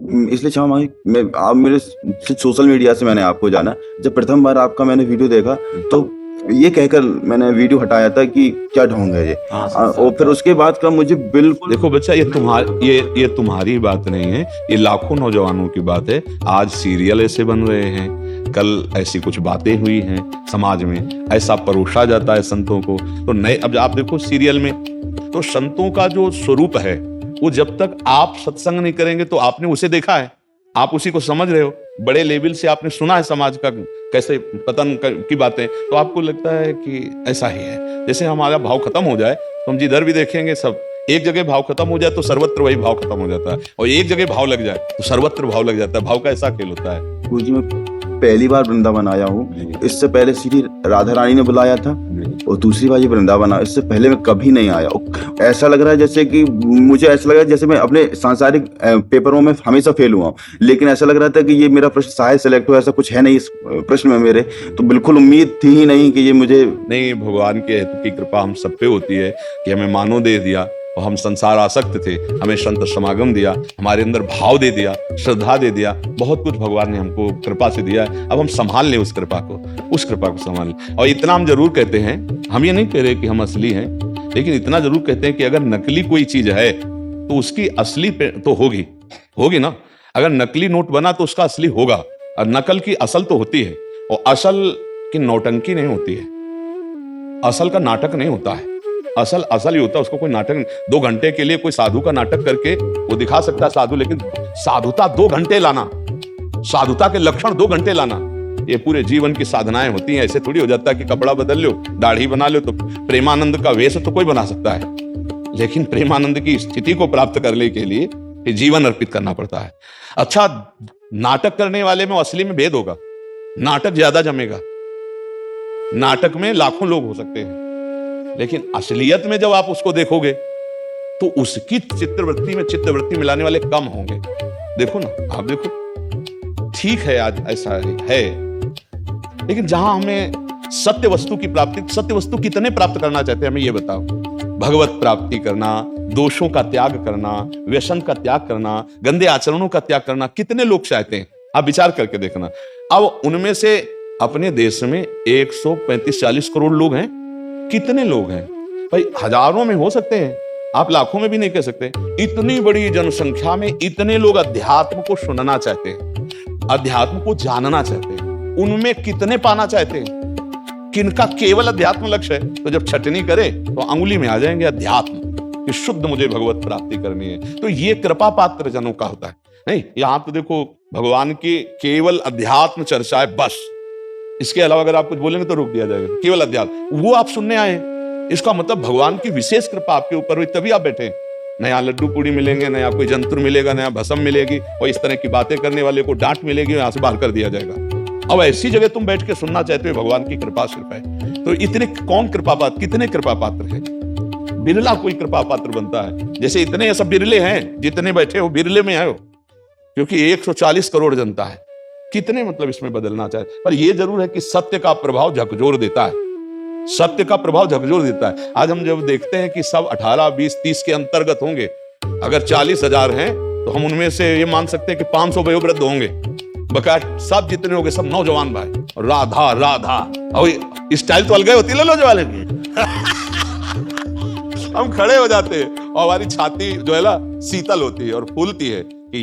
इसलिए क्षमा मांगी। मैं आप मेरे सोशल मीडिया से मैंने आपको जाना। जब प्रथम बार आपका मैंने वीडियो देखा तो ये कहकर मैंने वीडियो हटाया था कि क्या ढोंग है ये। और फिर उसके बाद का मुझे बिल्कुल। देखो बच्चा, ये तुम्हारी बात नहीं है, ये लाखों नौजवानों की बात है। आज सीरियल ऐसे बन रहे हैं, कल ऐसी कुछ बातें हुई हैं समाज में, ऐसा परोसा जाता है संतों को। तो नए, अब आप देखो सीरियल में तो संतों का जो स्वरूप है वो जब तक आप सत्संग नहीं करेंगे तो आपने उसे देखा है, आप उसी को समझ रहे हो, बड़े लेवल से आपने सुना है समाज का कैसे पतन की बातें, तो आपको लगता है कि ऐसा ही है। जैसे हमारा भाव खत्म हो जाए तो हम जिधर भी देखेंगे सब, एक जगह भाव खत्म हो जाए तो सर्वत्र वही भाव खत्म हो जाता है, और एक जगह भाव लग जाए तो सर्वत्र भाव लग जाता है। भाव का ऐसा खेल होता है। गुरु जी, मैं पहली बार वृंदावन आया हूँ। इससे पहले श्री राधा रानी ने बुलाया था और दूसरी बार ये वृंदावन आया। इससे पहले मैं कभी नहीं आया। ऐसा लग रहा है जैसे कि मुझे ऐसा लग रहा है जैसे मैं अपने सांसारिक पेपरों में हमेशा फेल हुआ हूँ, लेकिन ऐसा लग रहा था कि ये मेरा प्रश्न शायद सेलेक्ट हो। ऐसा कुछ है नहीं इस प्रश्न में मेरे, तो बिल्कुल उम्मीद थी ही नहीं कि ये मुझे। नहीं, भगवान के हेतु की कृपा हम सब पे होती है कि हमें मानो दे दिया और हम संसार आसक्त थे, हमें संत समागम दिया, हमारे अंदर भाव दे दिया, श्रद्धा दे दिया, बहुत कुछ भगवान ने हमको कृपा से दिया है। अब हम संभाल लें उस कृपा को संभाल लें। और इतना हम जरूर कहते हैं, हम ये नहीं कह रहे कि हम असली हैं, लेकिन इतना जरूर कहते हैं कि अगर नकली कोई चीज है तो उसकी असली तो होगी ना। अगर नकली नोट बना तो उसका असली होगा, और नकल की असल तो होती है, और असल की नौटंकी नहीं होती है, असल का नाटक नहीं होता है। असल ही होता है, उसको कोई नाटक। 2 घंटे के लिए कोई साधु का नाटक करके वो दिखा सकता है साधु, लेकिन साधुता 2 घंटे लाना, साधुता के लक्षण 2 घंटे लाना, ये पूरे जीवन की साधनाएं होती हैं। ऐसे थोड़ी हो जाता है कि कपड़ा बदल लो, दाढ़ी बना लो तो प्रेमानंद का वेश तो कोई बना सकता है, लेकिन प्रेमानंद की स्थिति को प्राप्त करने के लिए जीवन अर्पित करना पड़ता है। अच्छा, नाटक करने वाले में असली में भेद होगा, नाटक ज्यादा जमेगा। नाटक में लाखों लोग हो सकते हैं, लेकिन असलियत में जब आप उसको देखोगे तो उसकी चित्तवृत्ति मिलाने वाले कम होंगे। देखो ना, आप देखो, ठीक है आज ऐसा है, लेकिन जहां हमें सत्य वस्तु की प्राप्ति, सत्य वस्तु कितने प्राप्त करना चाहते हैं हमें ये बताओ। भगवत प्राप्ति करना, दोषों का त्याग करना, व्यसन का त्याग करना, गंदे आचरणों का त्याग करना, कितने लोग चाहते हैं? आप विचार करके देखना। अब उनमें से अपने देश में 135-140 करोड़ लोग हैं। कितने लोग हैं भाई? हजारों में हो सकते हैं, आप लाखों में भी नहीं कह सकते। इतनी बड़ी जनसंख्या में इतने लोग अध्यात्म को सुनना चाहते हैं, अध्यात्म को जानना चाहते हैं। उनमें कितने पाना चाहते हैं? किनका केवल अध्यात्म लक्ष्य है? तो जब छटनी करे तो अंगुली में आ जाएंगे अध्यात्म कि शुद्ध मुझे भगवत प्राप्ति करनी है। तो ये कृपा पात्र जनों का होता है। नहीं, यहां तो देखो भगवान की केवल अध्यात्म चर्चा है बस। इसके अलावा अगर आप कुछ बोलेंगे तो रोक दिया जाएगा। केवल अध्यात्म, वो आप सुनने आए, इसका मतलब भगवान की विशेष कृपा आपके ऊपर हुई, तभी आप बैठे। नया लड्डू पूड़ी मिलेंगे, नया कोई जंतुर मिलेगा, नया भस्म मिलेगी, और इस तरह की बातें करने वाले को डांट मिलेगी, यहां से बाहर कर दिया जाएगा। अब ऐसी जगह तुम बैठ के सुनना चाहते हो, भगवान की कृपा सिर्फ है। तो इतने कौन कृपा पात्र, कितने कृपा पात्र हैं? बिरला कोई कृपा पात्र बनता है। जैसे इतने सब बिरले हैं, जितने बैठे हो बिरले में आए हो, क्योंकि 140 करोड़ जनता है। कितने मतलब इसमें बदलना चाहे, पर यह जरूर है कि सत्य का प्रभाव झकझोर देता है, सत्य का प्रभाव झकझोर देता है। आज हम जब देखते हैं कि सब 18, 20, 30 के अंतर्गत होंगे, अगर 40,000 हैं तो हम उनमें से ये मान सकते हैं कि 500 वयोवृद्ध होंगे, बकाया सब जितने होंगे सब नौजवान भाई। राधा राधा, और स्टाइल तो अलग होती है नौजवान की। हम खड़े हो जाते हैं और हमारी छाती जो है ना शीतल होती है और फूलती है कि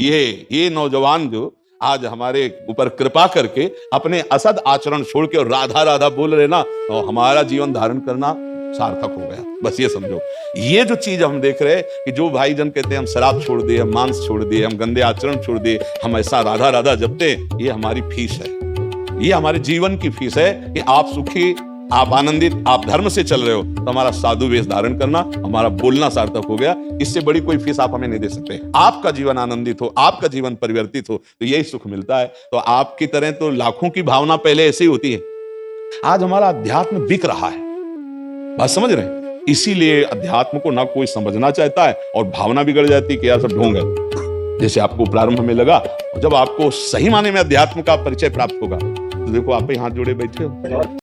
ये नौजवान जो आज हमारे ऊपर कृपा करके अपने असद आचरण छोड़ के और राधा राधा बोल रहे ना, तो हमारा जीवन धारण करना सार्थक हो गया। बस ये समझो। ये जो चीज हम देख रहे हैं कि जो भाई जन कहते हैं हम शराब छोड़ दिए, हम मांस छोड़ दिए, हम गंदे आचरण छोड़ दिए, हम ऐसा राधा राधा जपते, ये हमारी फीस है, ये हमारे जीवन की फीस है कि आप सुखी, आप आनंदित, आप धर्म से चल रहे हो, तो हमारा साधु वेश धारण करना, हमारा बोलना सार्थक हो गया। इससे बड़ी कोई फीस आप हमें नहीं दे सकते। आपका जीवन आनंदित हो, आपका जीवन परिवर्तित हो, तो यही सुख मिलता है। तो आपकी तरह तो लाखों की भावना पहले ऐसे ही होती है। आज हमारा अध्यात्म बिक रहा है, बात समझ रहे हैं? इसीलिए अध्यात्म को ना कोई समझना चाहता है और भावना बिगड़ जाती है कि यार सब ढोंग है। जैसे आपको प्रारंभ में लगा, जब आपको सही माने में अध्यात्म का परिचय प्राप्त होगा तो देखो आप ही हाथ जोड़े बैठे हो।